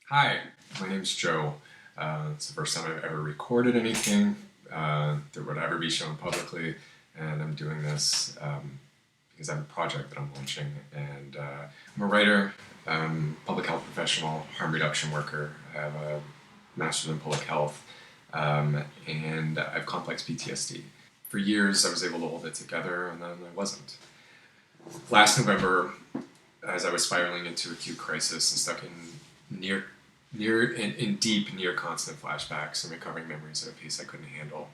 Hi, my name's Joe. It's the first time I've ever recorded anything that would ever be shown publicly, and I'm doing this because I have a project that I'm launching. And I'm a writer, public health professional, harm reduction worker. I have a master's in public health, and I have complex PTSD. For years, I was able to hold it together, and then I wasn't. Last November, as I was spiraling into acute crisis and stuck in in deep, near constant flashbacks and recovering memories at a pace I couldn't handle,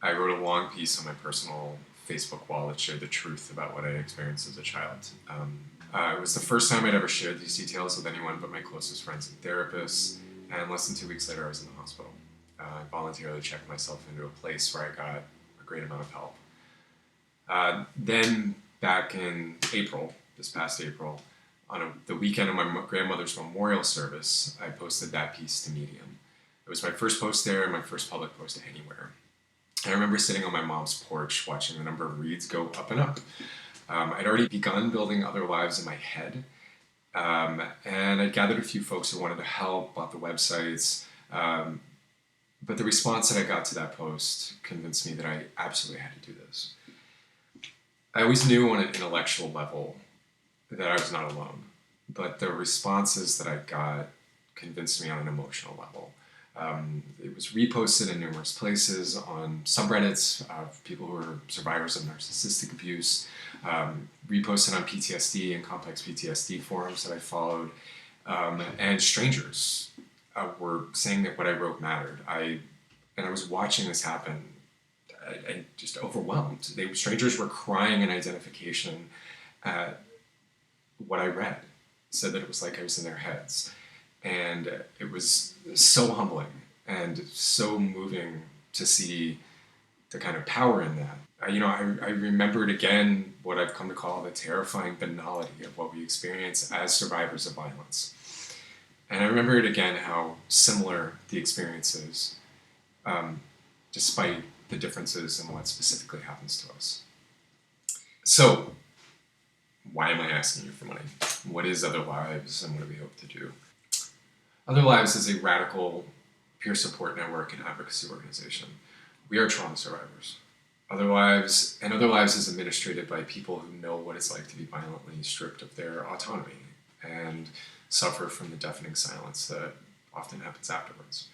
I wrote a long piece on my personal Facebook wall that shared the truth about what I experienced as a child. It was the first time I'd ever shared these details with anyone but my closest friends and therapists, and less than 2 weeks later, I was in the hospital. I voluntarily checked myself into a place where I got a great amount of help. Then, back in April, this past April, on the weekend of my grandmother's memorial service, I posted that piece to Medium. It was my first post there and my first public post anywhere. I remember sitting on my mom's porch watching the number of reads go up and up. I'd already begun building other lives in my head, and I'd gathered a few folks who wanted to help, bought the websites, but the response that I got to that post convinced me that I absolutely had to do this. I always knew on an intellectual level that I was not alone, but the responses that I got convinced me on an emotional level. It was reposted in numerous places on subreddits of people who are survivors of narcissistic abuse, reposted on PTSD and complex PTSD forums that I followed, and strangers were saying that what I wrote mattered. I was watching this happen and just overwhelmed. Strangers were crying in identification at what I read, said that it was like I was in their heads. And it was so humbling and so moving to see the kind of power in that. I remembered again what I've come to call the terrifying banality of what we experience as survivors of violence. And I remembered again how similar the experience is, despite the differences in what specifically happens to us. So, why am I asking you for money? What is Other Lives, and what do we hope to do? Other Lives is a radical peer support network and advocacy organization. We are trauma survivors. Other Lives is administrated by people who know what it's like to be violently stripped of their autonomy and suffer from the deafening silence that often happens afterwards.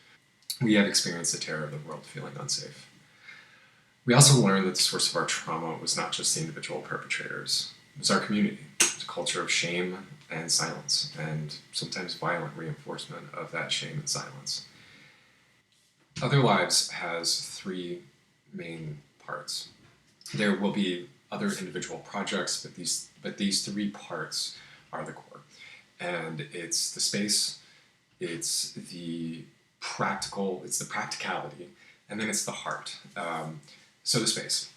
We have experienced the terror of the world feeling unsafe. We also learned that the source of our trauma was not just the individual perpetrators. It was our community. It was a culture of shame and silence, and sometimes violent reinforcement of that shame and silence. Other Lives has three main parts. There will be other individual projects, but these three parts are the core. And it's the space, it's the practicality, and then it's the heart. So the space.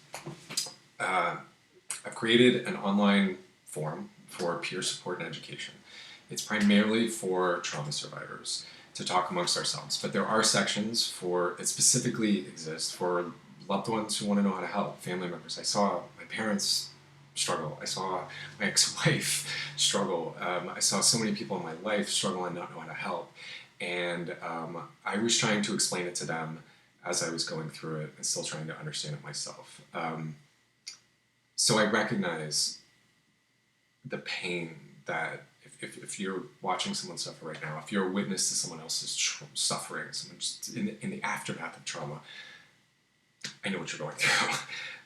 I've created an online forum for peer support and education. It's primarily for trauma survivors to talk amongst ourselves, but there are sections it specifically exists for loved ones who want to know how to help, family members. I saw my parents struggle. I saw my ex-wife struggle. I saw so many people in my life struggle and not know how to help. And I was trying to explain it to them as I was going through it and still trying to understand it myself. So I recognize the pain that if you're watching someone suffer right now, if you're a witness to someone else's suffering, someone just in the aftermath of trauma, I know what you're going through.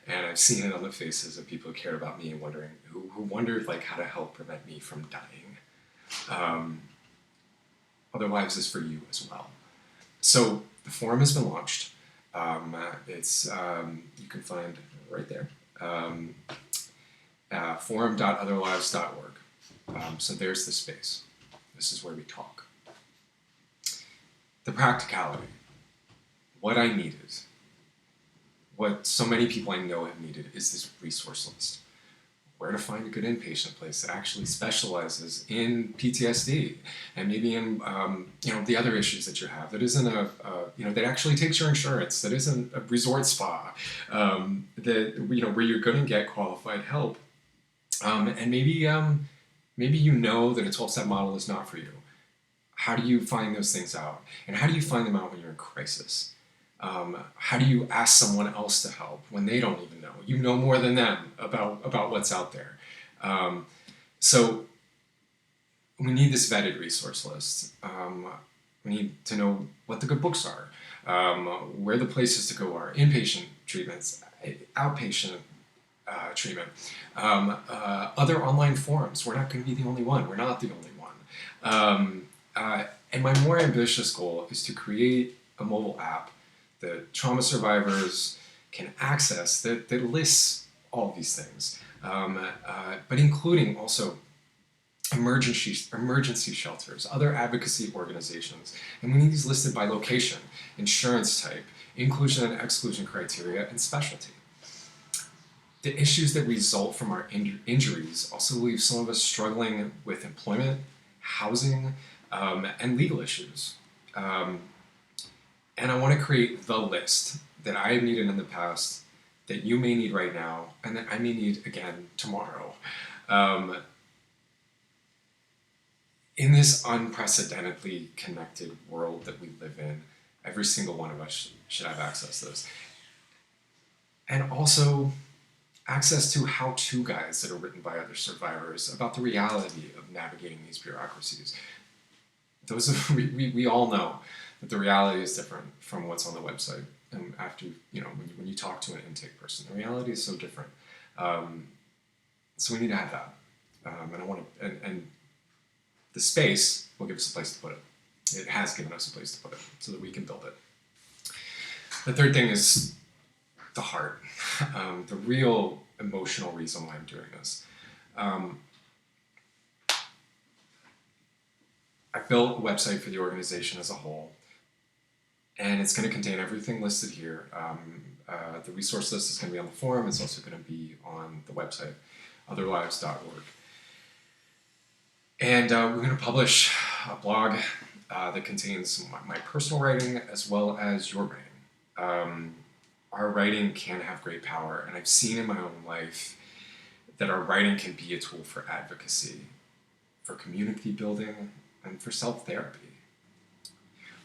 And I've seen it on the faces of people who cared about me and who wondered like how to help prevent me from dying. Other Lives is for you as well. So the forum has been launched. It's you can find right there. Forum.otherlives.org. So there's the space. This is where we talk. The practicality. What I needed, what so many people I know have needed, is this resource list. Where to find a good inpatient place that actually specializes in PTSD and maybe in the other issues that you have. That isn't that actually takes your insurance. That isn't a resort spa. Where you're going to get qualified help. And maybe that a 12-step model is not for you. How do you find those things out? And how do you find them out when you're in crisis? How do you ask someone else to help when they don't even know? You know more than them about what's out there. So we need this vetted resource list. We need to know what the good books are, where the places to go are, inpatient treatments, outpatient treatment, other online forums. We're not going to be the only one. We're not the only one. And my more ambitious goal is to create a mobile app that trauma survivors can access that lists all of these things, but including also emergency shelters, other advocacy organizations, and we need these listed by location, insurance type, inclusion and exclusion criteria, and specialty. The issues that result from our injuries also leave some of us struggling with employment, housing, and legal issues. And I want to create the list that I have needed in the past, that you may need right now, and that I may need again tomorrow. In this unprecedentedly connected world that we live in, every single one of us should have access to this. And also access to how-to guides that are written by other survivors about the reality of navigating these bureaucracies. We all know that the reality is different from what's on the website. And after, when you talk to an intake person, the reality is so different. So we need to have that. And the space will give us a place to put it. It has given us a place to put it so that we can build it. The third thing is the heart, the real emotional reason why I'm doing this. I built a website for the organization as a whole, and it's going to contain everything listed here. The resource list is going to be on the forum. It's also going to be on the website, otherlives.org. And we're going to publish a blog that contains my personal writing as well as your writing. Our writing can have great power, and I've seen in my own life that our writing can be a tool for advocacy, for community building, and for self-therapy.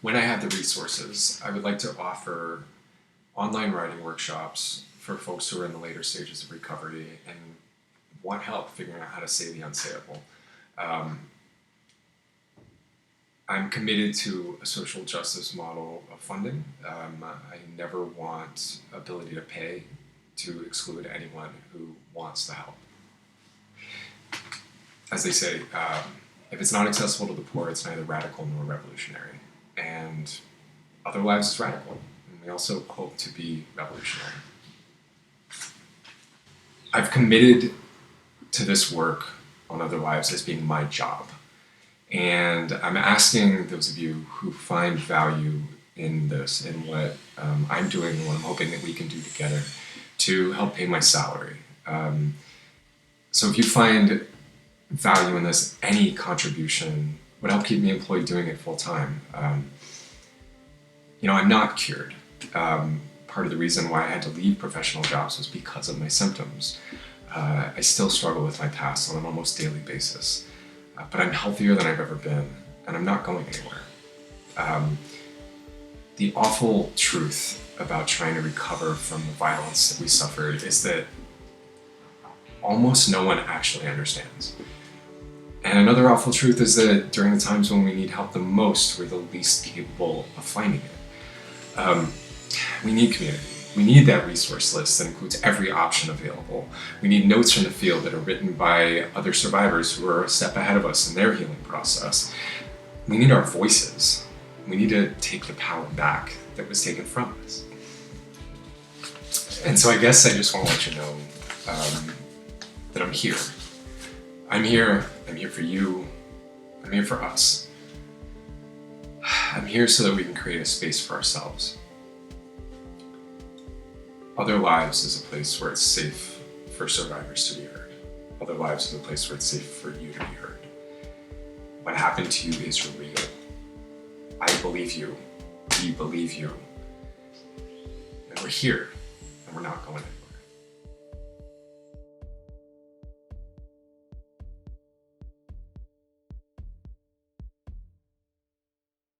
When I have the resources, I would like to offer online writing workshops for folks who are in the later stages of recovery and want help figuring out how to say the unsayable. I'm committed to a social justice model of funding. I never want ability to pay to exclude anyone who wants the help. As they say, if it's not accessible to the poor, it's neither radical nor revolutionary. And Other Lives is radical, and we also hope to be revolutionary. I've committed to this work on Other Lives as being my job. And I'm asking those of you who find value in this, in what I'm doing and what I'm hoping that we can do together, to help pay my salary. So if you find value in this, any contribution would help keep me employed doing it full time. I'm not cured. Part of the reason why I had to leave professional jobs was because of my symptoms. I still struggle with my past on an almost daily basis. But I'm healthier than I've ever been, and I'm not going anywhere. The awful truth about trying to recover from the violence that we suffered is that almost no one actually understands. And another awful truth is that during the times when we need help the most, we're the least capable of finding it. We need community. We need that resource list that includes every option available. We need notes from the field that are written by other survivors who are a step ahead of us in their healing process. We need our voices. We need to take the power back that was taken from us. And so I guess I just want to let you know that I'm here. I'm here for you. I'm here for us. I'm here so that we can create a space for ourselves. Other Lives is a place where it's safe for survivors to be heard. Other Lives is a place where it's safe for you to be heard. What happened to you is real. I believe you. We believe you. And we're here, and we're not going anywhere.